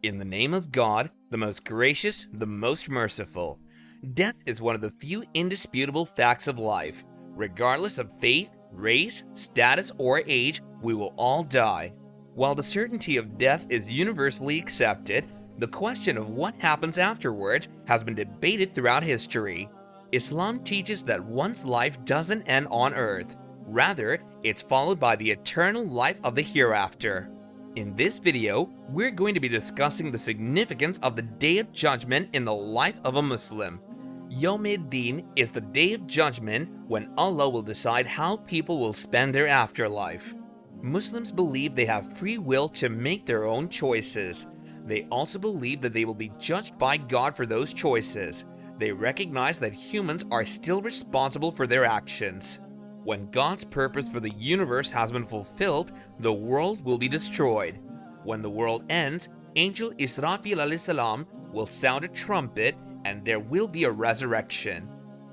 In the name of God, the most gracious, the most merciful. Death is one of the few indisputable facts of life. Regardless of faith, race, status, or age, we will all die. While the certainty of death is universally accepted, the question of what happens afterwards has been debated throughout history. Islam teaches that one's life doesn't end on earth. Rather, it's followed by the eternal life of the hereafter. In this video, we're going to be discussing the significance of the Day of Judgment in the life of a Muslim. Yawm-ed-Din is the Day of Judgment when Allah will decide how people will spend their afterlife. Muslims believe they have free will to make their own choices. They also believe that they will be judged by God for those choices. They recognize that humans are still responsible for their actions. When God's purpose for the universe has been fulfilled, the world will be destroyed. When the world ends, Angel Israfil alayhi salam will sound a trumpet and there will be a resurrection.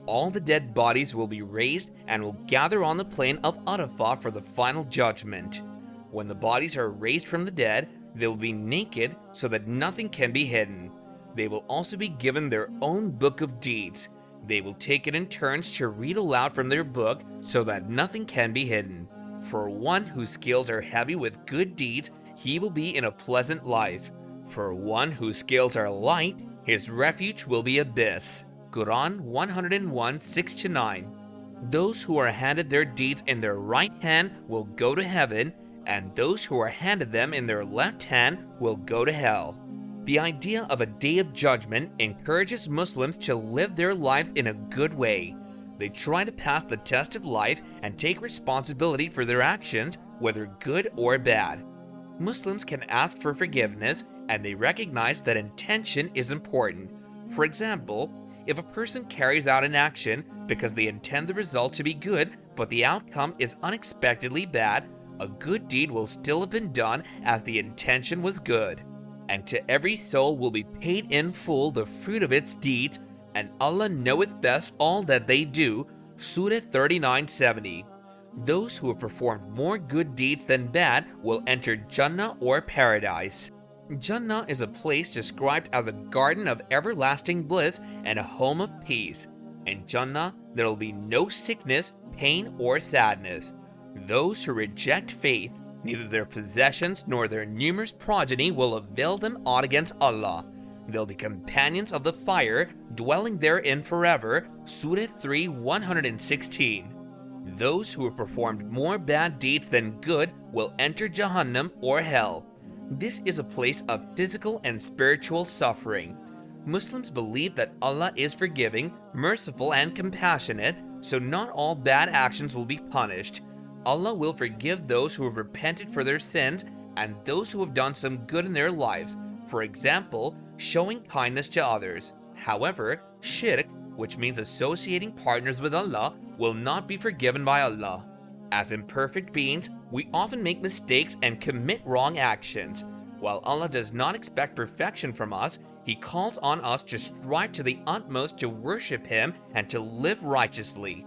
All the dead bodies will be raised and will gather on the plain of Arafah for the final judgment. When the bodies are raised from the dead, they will be naked so that nothing can be hidden. They will also be given their own book of deeds. They will take it in turns to read aloud from their book so that nothing can be hidden. For one whose scales are heavy with good deeds, he will be in a pleasant life. For one whose scales are light, his refuge will be abyss. Quran 101, 6-9. Those who are handed their deeds in their right hand will go to heaven, and those who are handed them in their left hand will go to hell. The idea of a day of judgment encourages Muslims to live their lives in a good way. They try to pass the test of life and take responsibility for their actions, whether good or bad. Muslims can ask for forgiveness, and they recognize that intention is important. For example, if a person carries out an action because they intend the result to be good, but the outcome is unexpectedly bad, a good deed will still have been done as the intention was good. And to every soul will be paid in full the fruit of its deeds, and Allah knoweth best all that they do. Surah 39:70. Those who have performed more good deeds than bad will enter Jannah or paradise. Jannah is a place described as a garden of everlasting bliss and a home of peace. In Jannah, there will be no sickness, pain, or sadness. Those who reject faith, neither their possessions nor their numerous progeny will avail them aught against Allah. They'll be companions of the fire, dwelling therein forever. Surah 3, 116. Those who have performed more bad deeds than good will enter Jahannam or hell. This is a place of physical and spiritual suffering. Muslims believe that Allah is forgiving, merciful, and compassionate, so not all bad actions will be punished. Allah will forgive those who have repented for their sins and those who have done some good in their lives, for example, showing kindness to others. However, shirk, which means associating partners with Allah, will not be forgiven by Allah. As imperfect beings, we often make mistakes and commit wrong actions. While Allah does not expect perfection from us, He calls on us to strive to the utmost to worship Him and to live righteously.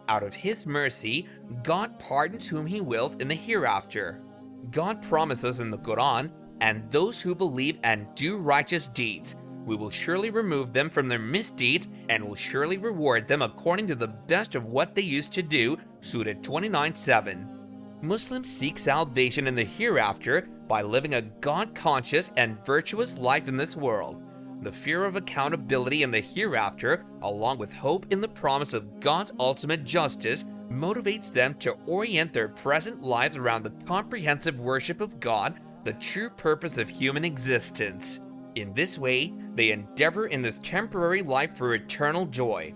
Out of His mercy, God pardons whom He wills in the hereafter. God promises in the Quran, "And those who believe and do righteous deeds, we will surely remove them from their misdeeds and will surely reward them according to the best of what they used to do." Surah 29:7. Muslims seek salvation in the hereafter by living a God-conscious and virtuous life in this world. The fear of accountability in the hereafter, along with hope in the promise of God's ultimate justice, motivates them to orient their present lives around the comprehensive worship of God, the true purpose of human existence. In this way, they endeavor in this temporary life for eternal joy.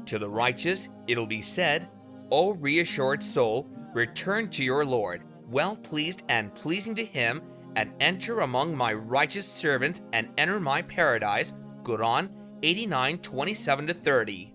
To the righteous, it'll be said, "O reassured soul, return to your Lord, well pleased and pleasing to Him, and enter among my righteous servants and enter my paradise." Quran 89:27-30.